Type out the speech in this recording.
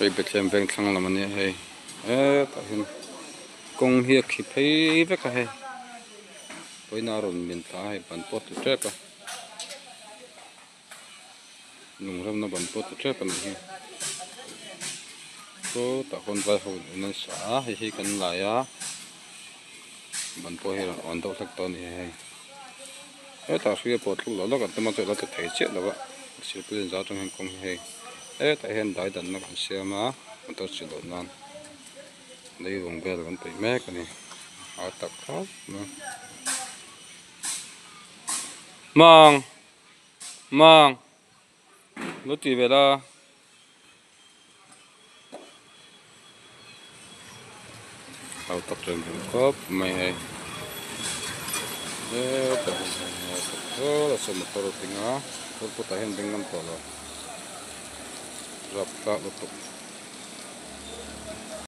cái bệt xem veng thăng là mình hay tại hiện công hiệp khi thấy với cái hay với nào rồi mình ta hay bắn pot từ trước à nung ram nó bắn pot từ trước này có tại con vai hồi nó xả hay cần lại á bắn pot hay là on đâu thắc to này hay tại suy pot lúc đó cái tâm trạng là thấy chết rồi vậy sự tự nhiên trong hành công hay tại hiện đại đàn nó còn xem mà mình tôi chỉ đồn nan đây vùng về là con bị mẹ cái này họ tập khác mang mang lúc đi về đó họ tập trên vùng cốp mày hay tập là số một tàu tiếng á tôi có thể hiện tiếng năm tàu rồi rập cả lúc